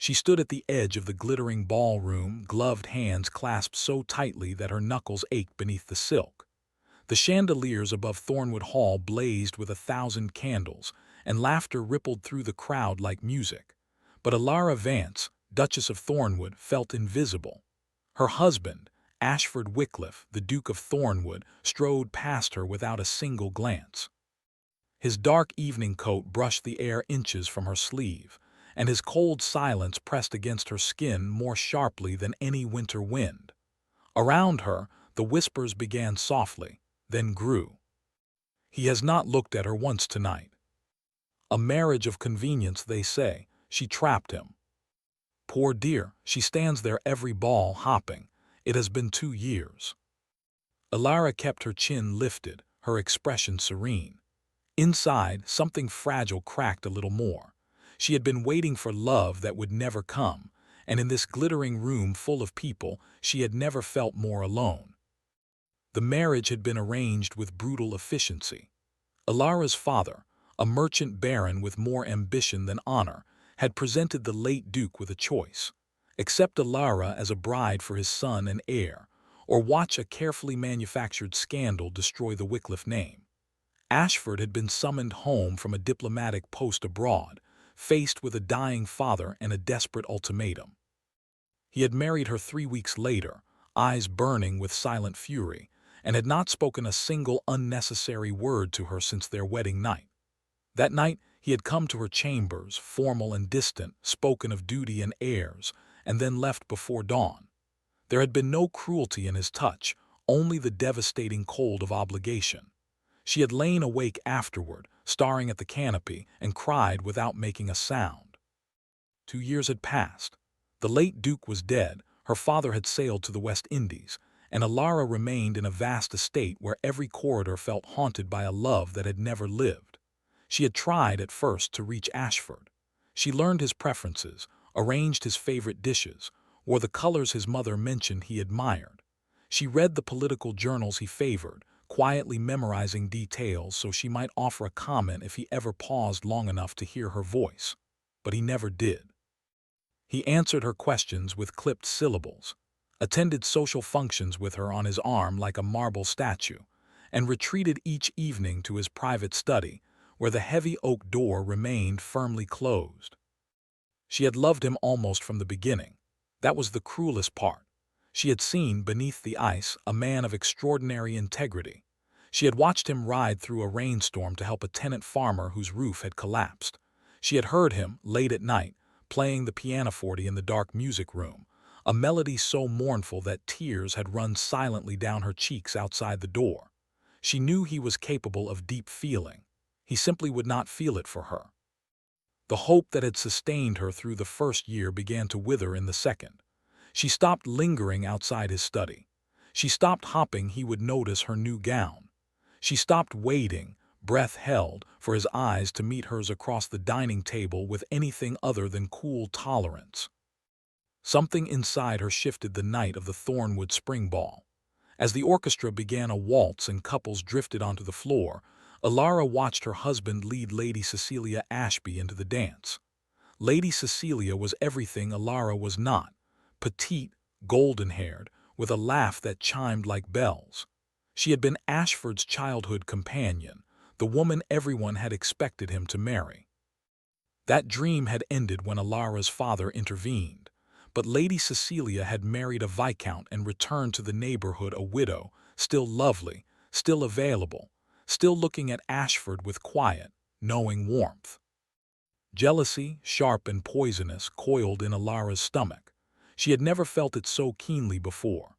She stood at the edge of the glittering ballroom, gloved hands clasped so tightly that her knuckles ached beneath the silk. The chandeliers above Thornwood Hall blazed with 1,000 candles, and laughter rippled through the crowd like music. But Alara Vance, Duchess of Thornwood, felt invisible. Her husband, Ashford Wickliffe, the Duke of Thornwood, strode past her without a single glance. His dark evening coat brushed the air inches from her sleeve, and his cold silence pressed against her skin more sharply than any winter wind. Around her, the whispers began softly, then grew. He has not looked at her once tonight. A marriage of convenience, they say. She trapped him. Poor dear, she stands there every ball hopping. It has been 2 years. Alara kept her chin lifted, her expression serene. Inside, something fragile cracked a little more. She had been waiting for love that would never come, and in this glittering room full of people, she had never felt more alone. The marriage had been arranged with brutal efficiency. Alara's father, a merchant baron with more ambition than honor, had presented the late Duke with a choice: accept Alara as a bride for his son and heir, or watch a carefully manufactured scandal destroy the Wickliffe name. Ashford had been summoned home from a diplomatic post abroad, faced with a dying father and a desperate ultimatum. He had married her 3 weeks later, eyes burning with silent fury, and had not spoken a single unnecessary word to her since their wedding night. That night he had come to her chambers, formal and distant, spoken of duty and heirs, and then left before dawn. There had been no cruelty in his touch, only the devastating cold of obligation. She had lain awake afterward, staring at the canopy, and cried without making a sound. 2 years had passed. The late Duke was dead, her father had sailed to the West Indies, and Alara remained in a vast estate where every corridor felt haunted by a love that had never lived. She had tried at first to reach Ashford. She learned his preferences, arranged his favorite dishes, wore the colors his mother mentioned he admired. She read the political journals he favored, quietly memorizing details so she might offer a comment if he ever paused long enough to hear her voice. But he never did. He answered her questions with clipped syllables, attended social functions with her on his arm like a marble statue, and retreated each evening to his private study, where the heavy oak door remained firmly closed. She had loved him almost from the beginning. That was the cruelest part. She had seen, beneath the ice, a man of extraordinary integrity. She had watched him ride through a rainstorm to help a tenant farmer whose roof had collapsed. She had heard him, late at night, playing the pianoforte in the dark music room, a melody so mournful that tears had run silently down her cheeks outside the door. She knew he was capable of deep feeling. He simply would not feel it for her. The hope that had sustained her through the first year began to wither in the second. She stopped lingering outside his study. She stopped hoping he would notice her new gown. She stopped waiting, breath held, for his eyes to meet hers across the dining table with anything other than cool tolerance. Something inside her shifted the night of the Thornwood Spring Ball. As the orchestra began a waltz and couples drifted onto the floor, Alara watched her husband lead Lady Cecilia Ashby into the dance. Lady Cecilia was everything Alara was not: petite, golden-haired, with a laugh that chimed like bells. She had been Ashford's childhood companion, the woman everyone had expected him to marry. That dream had ended when Alara's father intervened, but Lady Cecilia had married a viscount and returned to the neighborhood a widow, still lovely, still available, still looking at Ashford with quiet, knowing warmth. Jealousy, sharp and poisonous, coiled in Alara's stomach. She had never felt it so keenly before.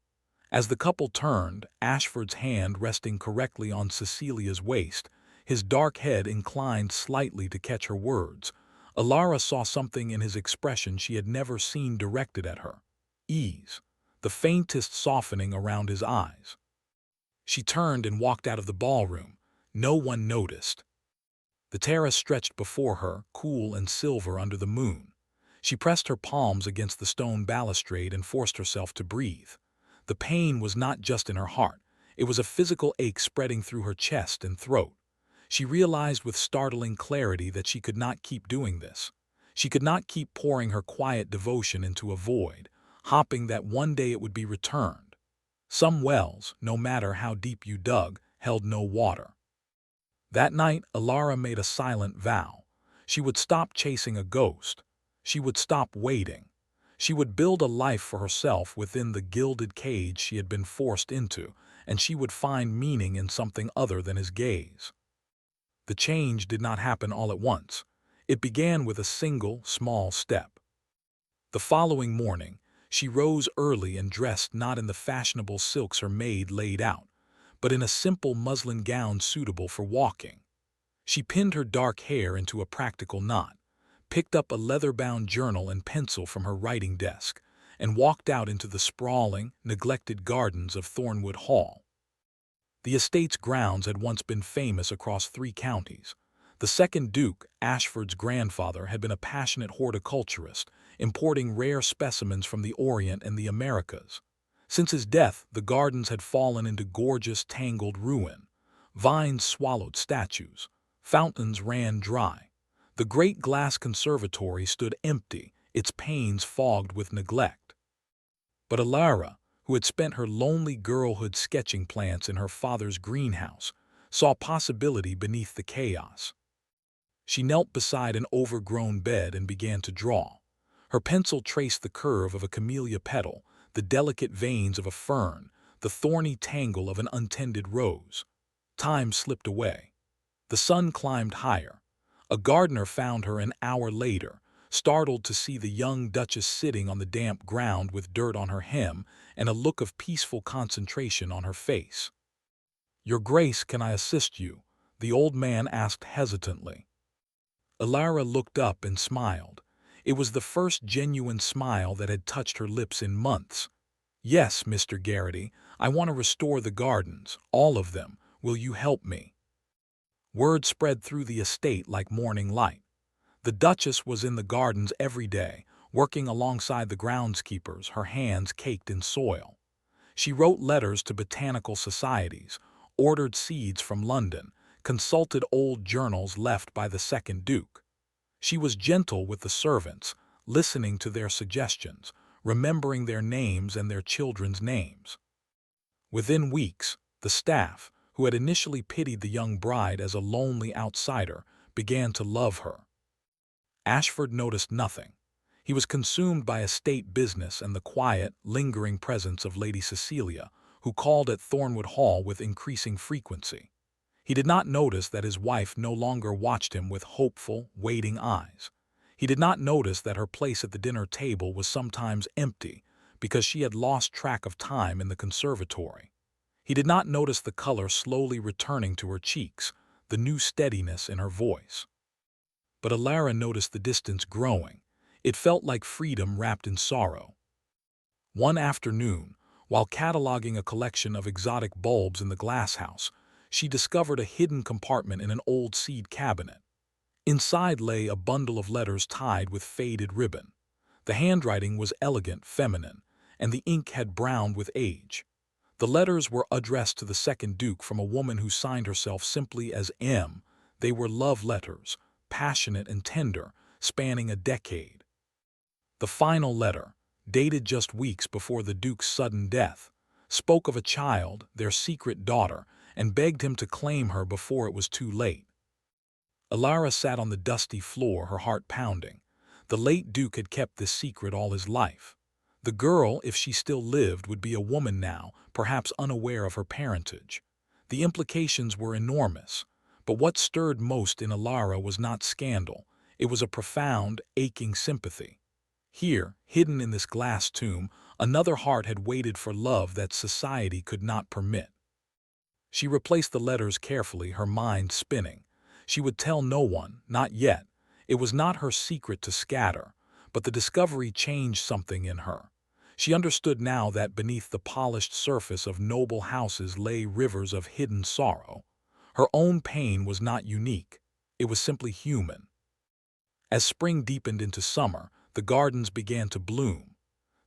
As the couple turned, Ashford's hand resting correctly on Cecilia's waist, his dark head inclined slightly to catch her words, Alara saw something in his expression she had never seen directed at her: ease, the faintest softening around his eyes. She turned and walked out of the ballroom. No one noticed. The terrace stretched before her, cool and silver under the moon. She pressed her palms against the stone balustrade and forced herself to breathe. The pain was not just in her heart. It was a physical ache spreading through her chest and throat. She realized with startling clarity that she could not keep doing this. She could not keep pouring her quiet devotion into a void, hoping that one day it would be returned. Some wells, no matter how deep you dug, held no water. That night, Alara made a silent vow. She would stop chasing a ghost. She would stop waiting. She would build a life for herself within the gilded cage she had been forced into, and she would find meaning in something other than his gaze. The change did not happen all at once. It began with a single, small step. The following morning, she rose early and dressed not in the fashionable silks her maid laid out, but in a simple muslin gown suitable for walking. She pinned her dark hair into a practical knot, picked up a leather-bound journal and pencil from her writing desk, and walked out into the sprawling, neglected gardens of Thornwood Hall. The estate's grounds had once been famous across 3 counties. The second Duke, Ashford's grandfather, had been a passionate horticulturist, importing rare specimens from the Orient and the Americas. Since his death, the gardens had fallen into gorgeous, tangled ruin. Vines swallowed statues. Fountains ran dry. The great glass conservatory stood empty, its panes fogged with neglect. But Alara, who had spent her lonely girlhood sketching plants in her father's greenhouse, saw possibility beneath the chaos. She knelt beside an overgrown bed and began to draw. Her pencil traced the curve of a camellia petal, the delicate veins of a fern, the thorny tangle of an untended rose. Time slipped away. The sun climbed higher. A gardener found her an hour later, startled to see the young Duchess sitting on the damp ground with dirt on her hem and a look of peaceful concentration on her face. "Your Grace, can I assist you?" the old man asked hesitantly. Alara looked up and smiled. It was the first genuine smile that had touched her lips in months. "Yes, Mr. Garrity, I want to restore the gardens, all of them. Will you help me?" Word spread through the estate like morning light. The Duchess was in the gardens every day, working alongside the groundskeepers, her hands caked in soil. She wrote letters to botanical societies, ordered seeds from London, consulted old journals left by the second Duke. She was gentle with the servants, listening to their suggestions, remembering their names and their children's names. Within weeks, the staff, who had initially pitied the young bride as a lonely outsider, began to love her. Ashford noticed nothing. He was consumed by estate business and the quiet, lingering presence of Lady Cecilia, who called at Thornwood Hall with increasing frequency. He did not notice that his wife no longer watched him with hopeful, waiting eyes. He did not notice that her place at the dinner table was sometimes empty because she had lost track of time in the conservatory. He did not notice the color slowly returning to her cheeks, the new steadiness in her voice. But Alara noticed the distance growing. It felt like freedom wrapped in sorrow. One afternoon, while cataloging a collection of exotic bulbs in the glasshouse, she discovered a hidden compartment in an old seed cabinet. Inside lay a bundle of letters tied with faded ribbon. The handwriting was elegant, feminine, and the ink had browned with age. The letters were addressed to the second Duke from a woman who signed herself simply as M. They were love letters, passionate and tender, spanning a decade. The final letter, dated just weeks before the Duke's sudden death, spoke of a child, their secret daughter, and begged him to claim her before it was too late. Alara sat on the dusty floor, her heart pounding. The late Duke had kept this secret all his life. The girl, if she still lived, would be a woman now, perhaps unaware of her parentage. The implications were enormous, but what stirred most in Alara was not scandal. It was a profound, aching sympathy. Here, hidden in this glass tomb, another heart had waited for love that society could not permit. She replaced the letters carefully, her mind spinning. She would tell no one, not yet. It was not her secret to scatter, but the discovery changed something in her. She understood now that beneath the polished surface of noble houses lay rivers of hidden sorrow. Her own pain was not unique. It was simply human. As spring deepened into summer, the gardens began to bloom.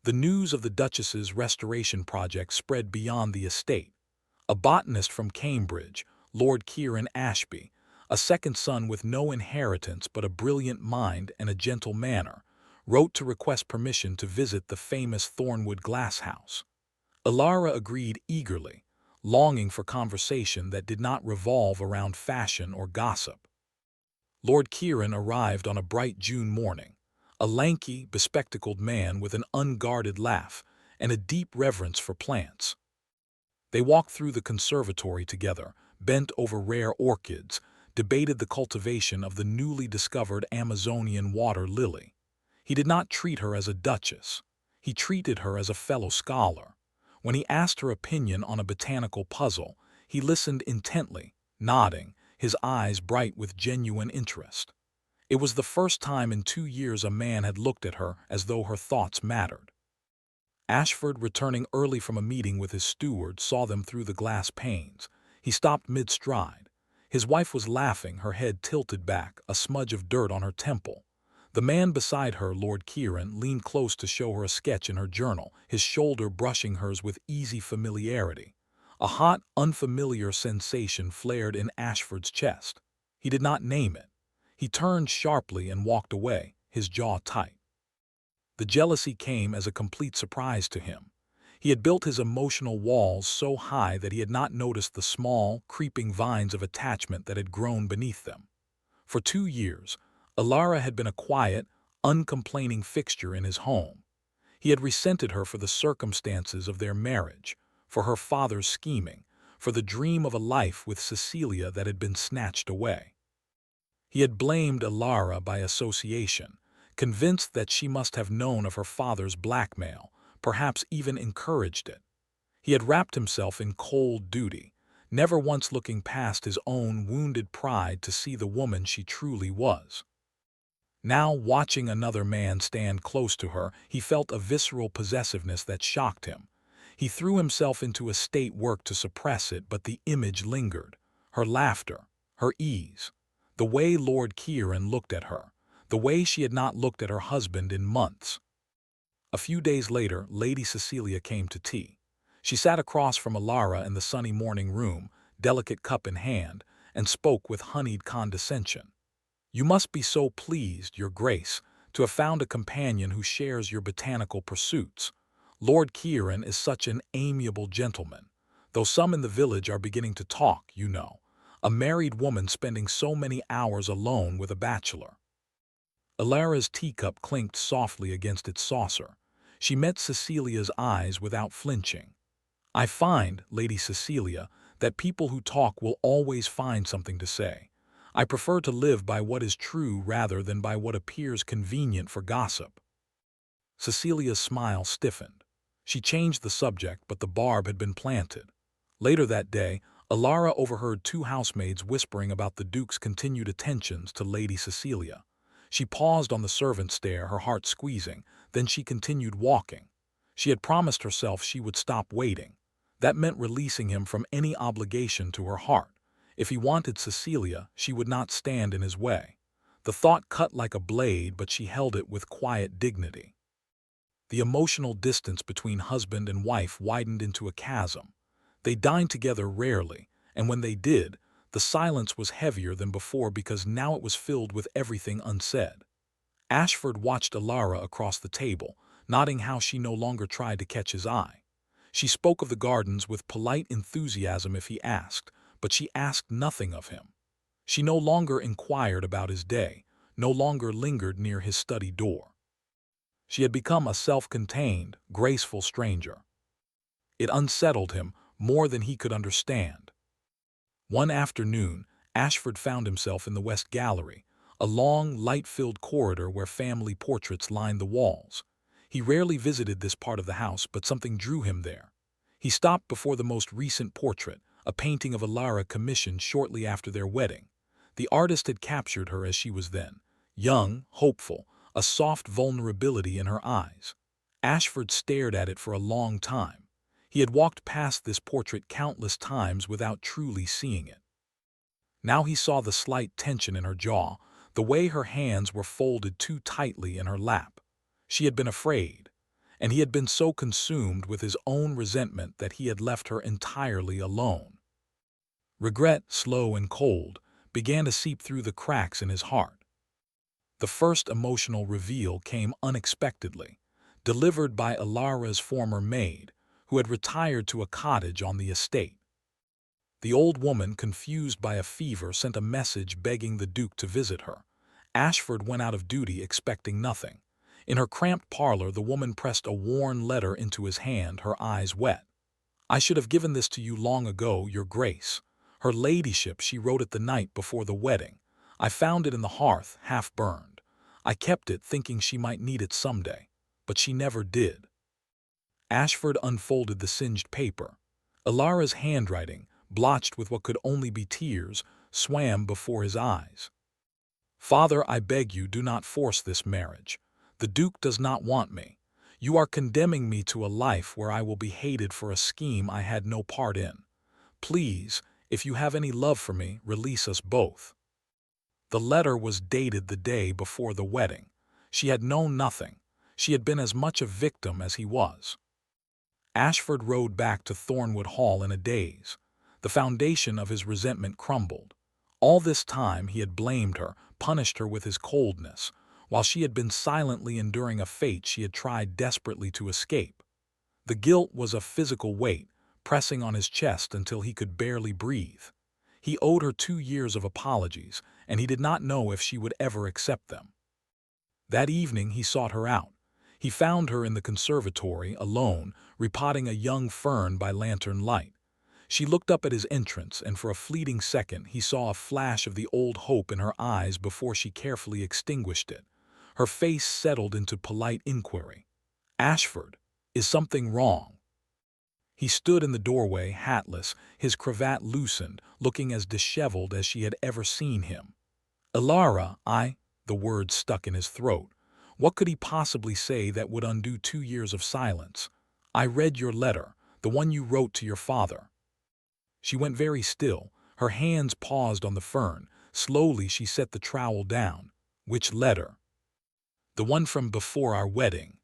The news of the Duchess's restoration project spread beyond the estate. A botanist from Cambridge, Lord Kieran Ashby, a second son with no inheritance but a brilliant mind and a gentle manner, wrote to request permission to visit the famous Thornwood glass house. Alara agreed eagerly, longing for conversation that did not revolve around fashion or gossip. Lord Kieran arrived on a bright June morning, a lanky, bespectacled man with an unguarded laugh and a deep reverence for plants. They walked through the conservatory together, bent over rare orchids, debated the cultivation of the newly discovered Amazonian water lily. He did not treat her as a duchess. He treated her as a fellow scholar. When he asked her opinion on a botanical puzzle, he listened intently, nodding, his eyes bright with genuine interest. It was the first time in 2 years a man had looked at her as though her thoughts mattered. Ashford, returning early from a meeting with his steward, saw them through the glass panes. He stopped mid-stride. His wife was laughing, her head tilted back, a smudge of dirt on her temple. The man beside her, Lord Kieran, leaned close to show her a sketch in her journal, his shoulder brushing hers with easy familiarity. A hot, unfamiliar sensation flared in Ashford's chest. He did not name it. He turned sharply and walked away, his jaw tight. The jealousy came as a complete surprise to him. He had built his emotional walls so high that he had not noticed the small, creeping vines of attachment that had grown beneath them. For 2 years, Alara had been a quiet, uncomplaining fixture in his home. He had resented her for the circumstances of their marriage, for her father's scheming, for the dream of a life with Cecilia that had been snatched away. He had blamed Alara by association, convinced that she must have known of her father's blackmail, perhaps even encouraged it. He had wrapped himself in cold duty, never once looking past his own wounded pride to see the woman she truly was. Now, watching another man stand close to her, he felt a visceral possessiveness that shocked him. He threw himself into a state work to suppress it, but the image lingered. Her laughter, her ease, the way Lord Kieran looked at her, the way she had not looked at her husband in months. A few days later, Lady Cecilia came to tea. She sat across from Alara in the sunny morning room, delicate cup in hand, and spoke with honeyed condescension. "You must be so pleased, Your Grace, to have found a companion who shares your botanical pursuits. Lord Kieran is such an amiable gentleman, though some in the village are beginning to talk, you know. A married woman spending so many hours alone with a bachelor." Alara's teacup clinked softly against its saucer. She met Cecilia's eyes without flinching. "I find, Lady Cecilia, that people who talk will always find something to say. I prefer to live by what is true rather than by what appears convenient for gossip." Cecilia's smile stiffened. She changed the subject, but the barb had been planted. Later that day, Alara overheard two housemaids whispering about the Duke's continued attentions to Lady Cecilia. She paused on the servants' stair, her heart squeezing, then she continued walking. She had promised herself she would stop waiting. That meant releasing him from any obligation to her heart. If he wanted Cecilia, she would not stand in his way. The thought cut like a blade, but she held it with quiet dignity. The emotional distance between husband and wife widened into a chasm. They dined together rarely, and when they did, the silence was heavier than before because now it was filled with everything unsaid. Ashford watched Alara across the table, nodding how she no longer tried to catch his eye. She spoke of the gardens with polite enthusiasm if he asked, but she asked nothing of him. She no longer inquired about his day, no longer lingered near his study door. She had become a self-contained, graceful stranger. It unsettled him more than he could understand. One afternoon, Ashford found himself in the West Gallery, a long, light-filled corridor where family portraits lined the walls. He rarely visited this part of the house, but something drew him there. He stopped before the most recent portrait, a painting of Alara commissioned shortly after their wedding. The artist had captured her as she was then, young, hopeful, a soft vulnerability in her eyes. Ashford stared at it for a long time. He had walked past this portrait countless times without truly seeing it. Now he saw the slight tension in her jaw, the way her hands were folded too tightly in her lap. She had been afraid, and he had been so consumed with his own resentment that he had left her entirely alone. Regret, slow and cold, began to seep through the cracks in his heart. The first emotional reveal came unexpectedly, delivered by Ilara's former maid, who had retired to a cottage on the estate. The old woman, confused by a fever, sent a message begging the Duke to visit her. Ashford went out of duty expecting nothing. In her cramped parlor, the woman pressed a worn letter into his hand, her eyes wet. "I should have given this to you long ago, your grace. Her ladyship, she wrote it the night before the wedding. I found it in the hearth, half burned. I kept it, thinking she might need it someday, but she never did." Ashford unfolded the singed paper. Ilara's handwriting, blotched with what could only be tears, swam before his eyes. "Father, I beg you, do not force this marriage. The Duke does not want me. You are condemning me to a life where I will be hated for a scheme I had no part in. Please, if you have any love for me, release us both." The letter was dated the day before the wedding. She had known nothing. She had been as much a victim as he was. Ashford rode back to Thornwood Hall in a daze. The foundation of his resentment crumbled. All this time he had blamed her, punished her with his coldness, while she had been silently enduring a fate she had tried desperately to escape. The guilt was a physical weight, pressing on his chest until he could barely breathe. He owed her 2 years of apologies, and he did not know if she would ever accept them. That evening he sought her out. He found her in the conservatory, alone, repotting a young fern by lantern light. She looked up at his entrance, and for a fleeting second he saw a flash of the old hope in her eyes before she carefully extinguished it. Her face settled into polite inquiry. "Ashford, is something wrong?" He stood in the doorway, hatless, his cravat loosened, looking as disheveled as she had ever seen him. "Ilara, the words stuck in his throat. What could he possibly say that would undo 2 years of silence? "I read your letter, the one you wrote to your father." She went very still. Her hands paused on the fern. Slowly she set the trowel down. "Which letter?" "The one from before our wedding."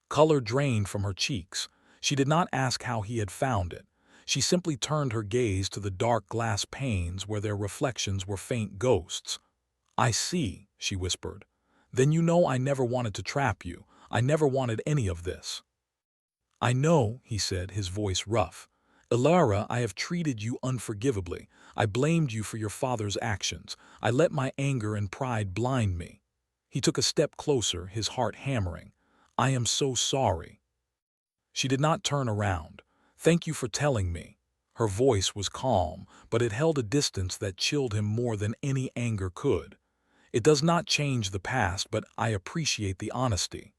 Color drained from her cheeks. She did not ask how he had found it. She simply turned her gaze to the dark glass panes where their reflections were faint ghosts. "I see," she whispered. "Then you know I never wanted to trap you. I never wanted any of this." "I know," he said, his voice rough. "Ilara, I have treated you unforgivably. I blamed you for your father's actions. I let my anger and pride blind me." He took a step closer, his heart hammering. "I am so sorry." She did not turn around. "Thank you for telling me." Her voice was calm, but it held a distance that chilled him more than any anger could. "It does not change the past, but I appreciate the honesty."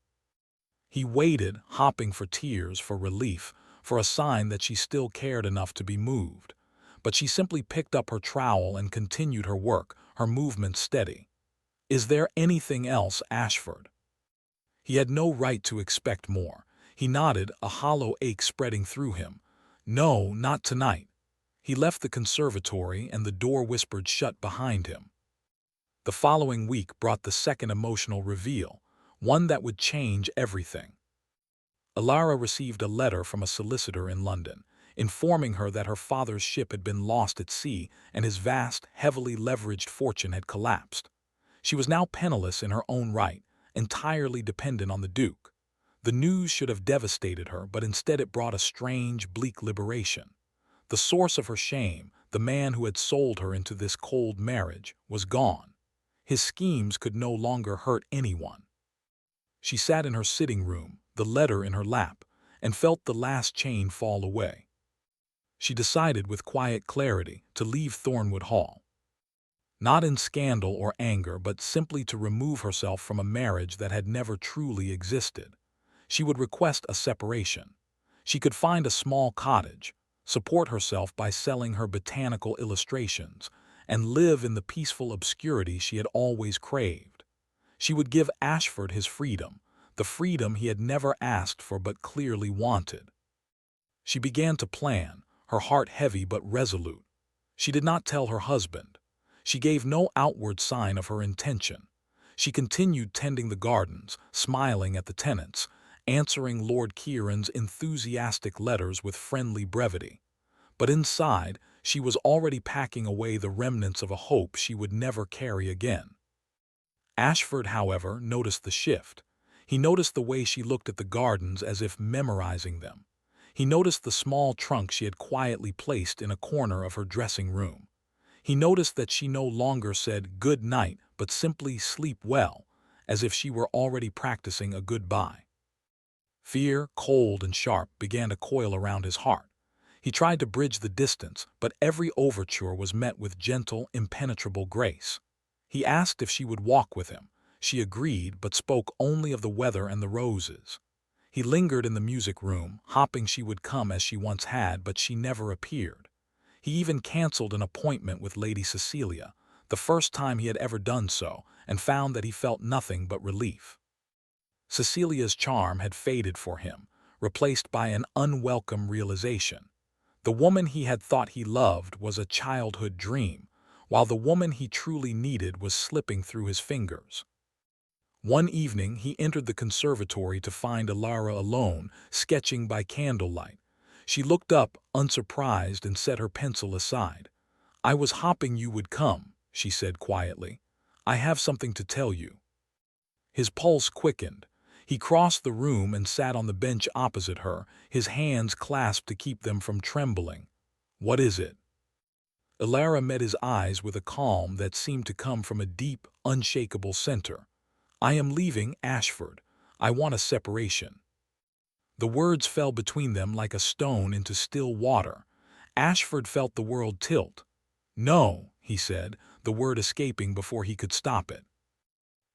He waited, hopping for tears, for relief, for a sign that she still cared enough to be moved. But she simply picked up her trowel and continued her work, her movements steady. "Is there anything else, Ashford?" He had no right to expect more. He nodded, a hollow ache spreading through him. "No, not tonight." He left the conservatory, and the door whispered shut behind him. The following week brought the second emotional reveal, one that would change everything. Ilara received a letter from a solicitor in London, informing her that her father's ship had been lost at sea and his vast, heavily leveraged fortune had collapsed. She was now penniless in her own right, entirely dependent on the Duke. The news should have devastated her, but instead it brought a strange, bleak liberation. The source of her shame, the man who had sold her into this cold marriage, was gone. His schemes could no longer hurt anyone. She sat in her sitting room, the letter in her lap, and felt the last chain fall away. She decided with quiet clarity to leave Thornwood Hall. Not in scandal or anger, but simply to remove herself from a marriage that had never truly existed. She would request a separation. She could find a small cottage, support herself by selling her botanical illustrations, and live in the peaceful obscurity she had always craved. She would give Ashford his freedom, the freedom he had never asked for but clearly wanted. She began to plan, her heart heavy but resolute. She did not tell her husband. She gave no outward sign of her intention. She continued tending the gardens, smiling at the tenants, answering Lord Kieran's enthusiastic letters with friendly brevity. But inside, she was already packing away the remnants of a hope she would never carry again. Ashford, however, noticed the shift. He noticed the way she looked at the gardens as if memorizing them. He noticed the small trunk she had quietly placed in a corner of her dressing room. He noticed that she no longer said good night, but simply sleep well, as if she were already practicing a goodbye. Fear, cold and sharp, began to coil around his heart. He tried to bridge the distance, but every overture was met with gentle, impenetrable grace. He asked if she would walk with him. She agreed, but spoke only of the weather and the roses. He lingered in the music room, hoping she would come as she once had, but she never appeared. He even canceled an appointment with Lady Cecilia, the first time he had ever done so, and found that he felt nothing but relief. Cecilia's charm had faded for him, replaced by an unwelcome realization. The woman he had thought he loved was a childhood dream, while the woman he truly needed was slipping through his fingers. One evening he entered the conservatory to find Alara alone, sketching by candlelight. She looked up, unsurprised, and set her pencil aside. "I was hoping you would come," she said quietly. "I have something to tell you." His pulse quickened. He crossed the room and sat on the bench opposite her, his hands clasped to keep them from trembling. "What is it?" Alara met his eyes with a calm that seemed to come from a deep, unshakable center. "I am leaving Ashford. I want a separation." The words fell between them like a stone into still water. Ashford felt the world tilt. "No," he said, the word escaping before he could stop it.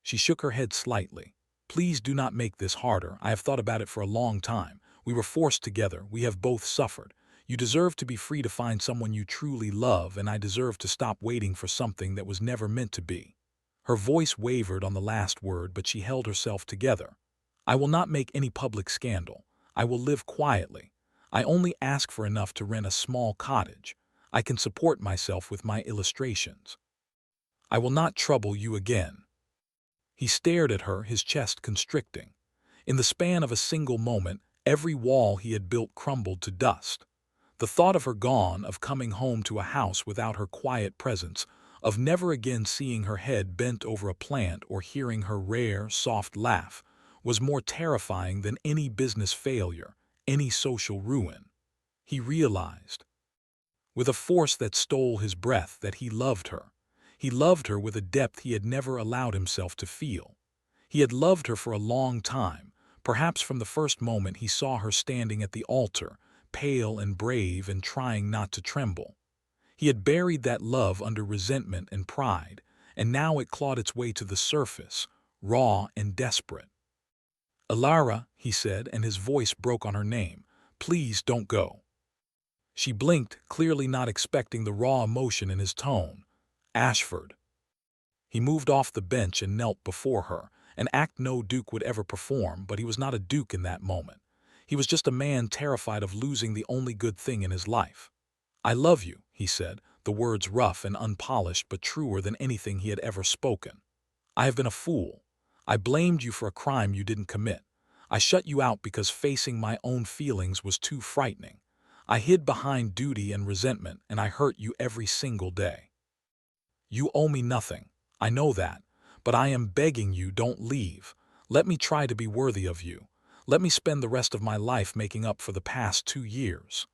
She shook her head slightly. "Please do not make this harder. I have thought about it for a long time. We were forced together. We have both suffered. You deserve to be free to find someone you truly love, and I deserve to stop waiting for something that was never meant to be." Her voice wavered on the last word, but she held herself together. "I will not make any public scandal. I will live quietly. I only ask for enough to rent a small cottage. I can support myself with my illustrations. I will not trouble you again." He stared at her, his chest constricting. In the span of a single moment, every wall he had built crumbled to dust. The thought of her gone, of coming home to a house without her quiet presence, of never again seeing her head bent over a plant or hearing her rare, soft laugh, was more terrifying than any business failure, any social ruin. He realized, with a force that stole his breath, that he loved her. He loved her with a depth he had never allowed himself to feel. He had loved her for a long time, perhaps from the first moment he saw her standing at the altar, pale and brave and trying not to tremble. He had buried that love under resentment and pride, and now it clawed its way to the surface, raw and desperate. "Alara," he said, and his voice broke on her name. "Please don't go." She blinked, clearly not expecting the raw emotion in his tone. "Ashford." He moved off the bench and knelt before her, an act no duke would ever perform, but he was not a duke in that moment. He was just a man terrified of losing the only good thing in his life. "I love you," he said, the words rough and unpolished but truer than anything he had ever spoken. "I have been a fool. I blamed you for a crime you didn't commit. I shut you out because facing my own feelings was too frightening. I hid behind duty and resentment, and I hurt you every single day. You owe me nothing. I know that. But I am begging you, don't leave. Let me try to be worthy of you. Let me spend the rest of my life making up for the past 2 years."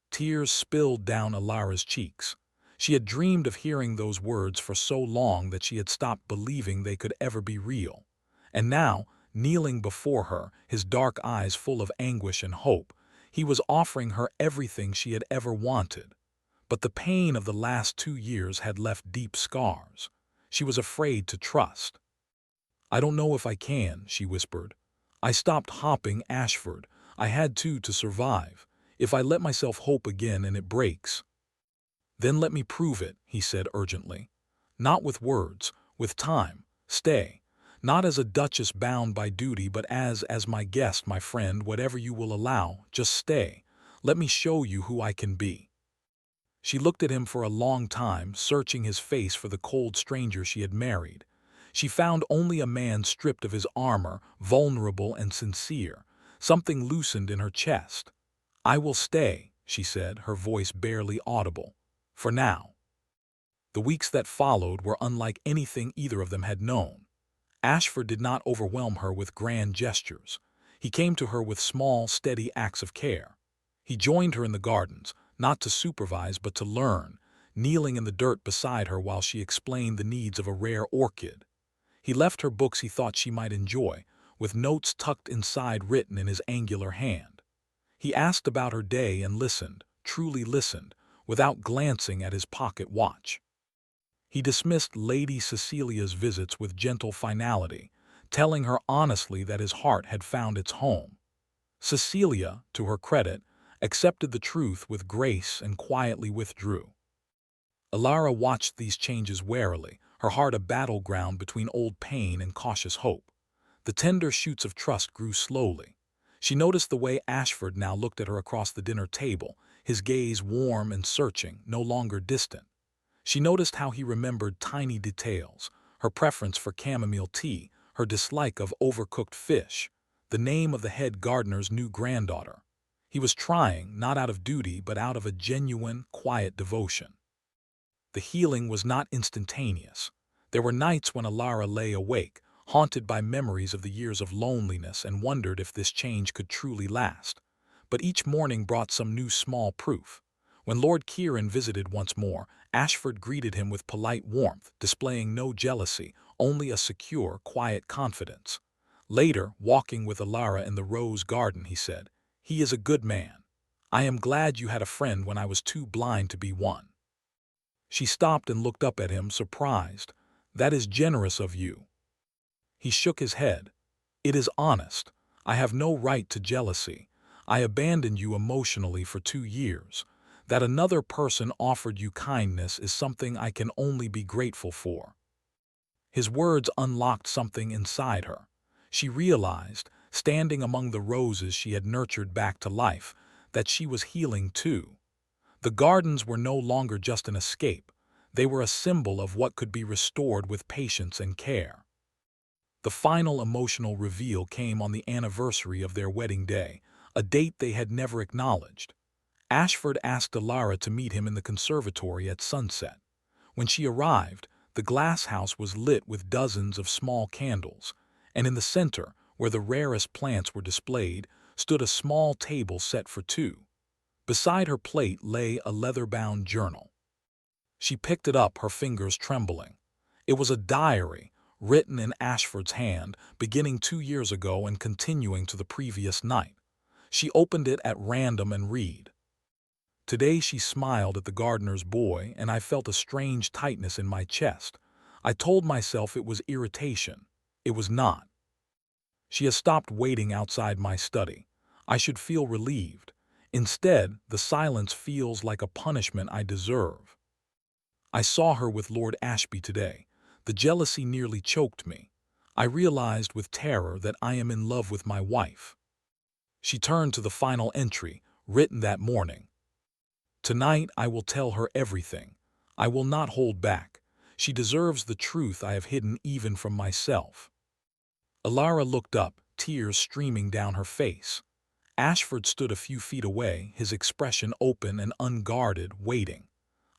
Tears spilled down Alara's cheeks. She had dreamed of hearing those words for so long that she had stopped believing they could ever be real. And now, kneeling before her, his dark eyes full of anguish and hope, he was offering her everything she had ever wanted. But the pain of the last 2 years had left deep scars. She was afraid to trust. "I don't know if I can," she whispered. "I stopped hopping Ashford. I had to survive. If I let myself hope again and it breaks—" "Then let me prove it," he said urgently. "Not with words, with time. Stay. Not as a duchess bound by duty, but as my guest, my friend, whatever you will allow. Just stay. Let me show you who I can be." She looked at him for a long time, searching his face for the cold stranger she had married. She found only a man stripped of his armor, vulnerable and sincere. Something loosened in her chest. "I will stay," she said, her voice barely audible. For now. The weeks that followed were unlike anything either of them had known. Ashford did not overwhelm her with grand gestures. He came to her with small, steady acts of care. He joined her in the gardens, not to supervise but to learn, kneeling in the dirt beside her while she explained the needs of a rare orchid. He left her books he thought she might enjoy, with notes tucked inside written in his angular hand. He asked about her day and listened, truly listened, without glancing at his pocket watch. He dismissed Lady Cecilia's visits with gentle finality, telling her honestly that his heart had found its home. Cecilia, to her credit, accepted the truth with grace and quietly withdrew. Alara watched these changes warily, her heart a battleground between old pain and cautious hope. The tender shoots of trust grew slowly. She noticed the way Ashford now looked at her across the dinner table, his gaze warm and searching, no longer distant. She noticed how he remembered tiny details, her preference for chamomile tea, her dislike of overcooked fish, the name of the head gardener's new granddaughter. He was trying, not out of duty, but out of a genuine, quiet devotion. The healing was not instantaneous. There were nights when Alara lay awake, haunted by memories of the years of loneliness, and wondered if this change could truly last. But each morning brought some new small proof. When Lord Kieran visited once more, Ashford greeted him with polite warmth, displaying no jealousy, only a secure, quiet confidence. Later, walking with Alara in the rose garden, he said, "He is a good man. I am glad you had a friend when I was too blind to be one." She stopped and looked up at him, surprised. "That is generous of you." He shook his head. "It is honest. I have no right to jealousy. I abandoned you emotionally for 2 years. That another person offered you kindness is something I can only be grateful for." His words unlocked something inside her. She realized, standing among the roses she had nurtured back to life, that she was healing too. The gardens were no longer just an escape. They were a symbol of what could be restored with patience and care. The final emotional reveal came on the anniversary of their wedding day, a date they had never acknowledged. Ashford asked Alara to meet him in the conservatory at sunset. When she arrived, the glass house was lit with dozens of small candles, and in the center, where the rarest plants were displayed, stood a small table set for 2. Beside her plate lay a leather-bound journal. She picked it up, her fingers trembling. It was a diary, written in Ashford's hand, beginning 2 years ago and continuing to the previous night. She opened it at random and read. "Today she smiled at the gardener's boy, and I felt a strange tightness in my chest. I told myself it was irritation. It was not. She has stopped waiting outside my study. I should feel relieved. Instead, the silence feels like a punishment I deserve. I saw her with Lord Ashby today. The jealousy nearly choked me. I realized with terror that I am in love with my wife." She turned to the final entry, written that morning. "Tonight I will tell her everything. I will not hold back. She deserves the truth I have hidden even from myself." Alara looked up, tears streaming down her face. Ashford stood a few feet away, his expression open and unguarded, waiting.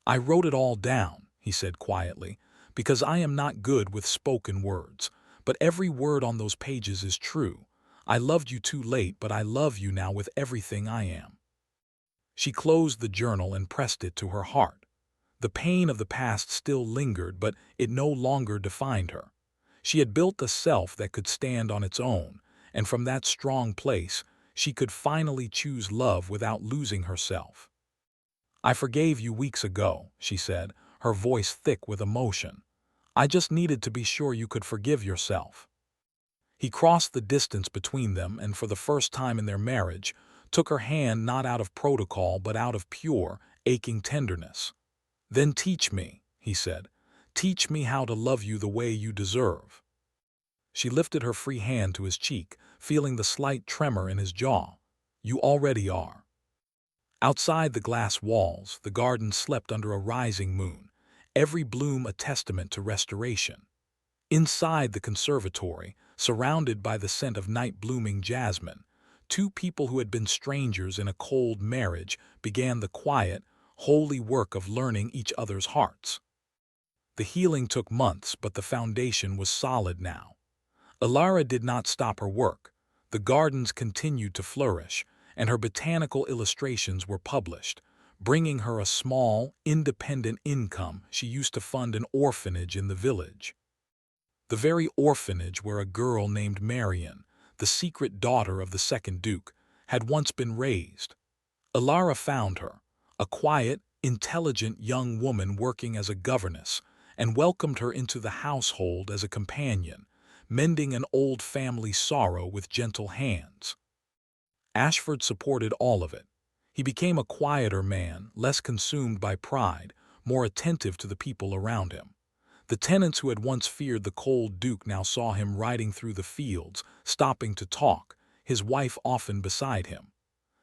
"I wrote it all down," he said quietly, "because I am not good with spoken words. But every word on those pages is true. I loved you too late, but I love you now with everything I am." She closed the journal and pressed it to her heart. The pain of the past still lingered, but it no longer defined her. She had built a self that could stand on its own, and from that strong place, she could finally choose love without losing herself. "I forgave you weeks ago," she said, her voice thick with emotion. "I just needed to be sure you could forgive yourself." He crossed the distance between them and for the first time in their marriage, took her hand not out of protocol but out of pure, aching tenderness. "Then teach me," he said. "Teach me how to love you the way you deserve." She lifted her free hand to his cheek, feeling the slight tremor in his jaw. "You already are." Outside the glass walls, the garden slept under a rising moon, every bloom a testament to restoration. Inside the conservatory, surrounded by the scent of night-blooming jasmine, two people who had been strangers in a cold marriage began the quiet, holy work of learning each other's hearts. The healing took months, but the foundation was solid now. Alara did not stop her work. The gardens continued to flourish, and her botanical illustrations were published, bringing her a small, independent income. She used to fund an orphanage in the village. The very orphanage where a girl named Marian, the secret daughter of the second Duke, had once been raised. Alara found her, a quiet, intelligent young woman working as a governess, and welcomed her into the household as a companion, mending an old family sorrow with gentle hands. Ashford supported all of it. He became a quieter man, less consumed by pride, more attentive to the people around him. The tenants who had once feared the cold Duke now saw him riding through the fields, stopping to talk, his wife often beside him.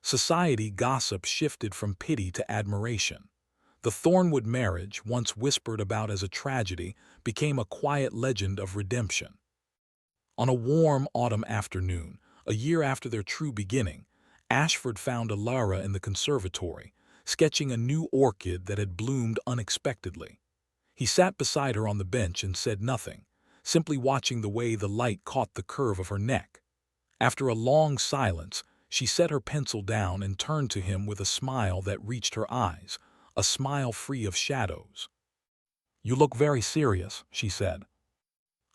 Society gossip shifted from pity to admiration. The Thornwood marriage, once whispered about as a tragedy, became a quiet legend of redemption. On a warm autumn afternoon, a year after their true beginning, Ashford found Alara in the conservatory, sketching a new orchid that had bloomed unexpectedly. He sat beside her on the bench and said nothing, simply watching the way the light caught the curve of her neck. After a long silence, she set her pencil down and turned to him with a smile that reached her eyes, a smile free of shadows. "You look very serious," she said.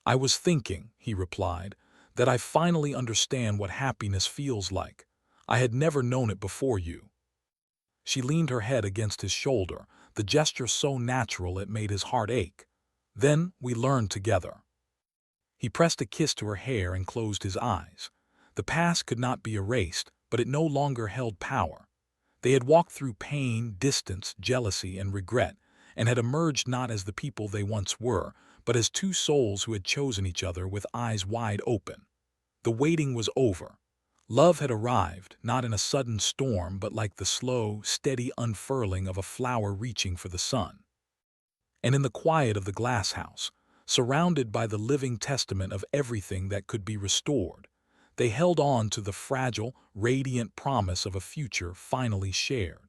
"I was thinking," he replied, "that I finally understand what happiness feels like. I had never known it before you." She leaned her head against his shoulder, the gesture so natural it made his heart ache. "Then we learned together." He pressed a kiss to her hair and closed his eyes. The past could not be erased, but it no longer held power. They had walked through pain, distance, jealousy, and regret, and had emerged not as the people they once were, but as two souls who had chosen each other with eyes wide open. The waiting was over. Love had arrived, not in a sudden storm, but like the slow, steady unfurling of a flower reaching for the sun. And in the quiet of the glass house, surrounded by the living testament of everything that could be restored, they held on to the fragile, radiant promise of a future finally shared.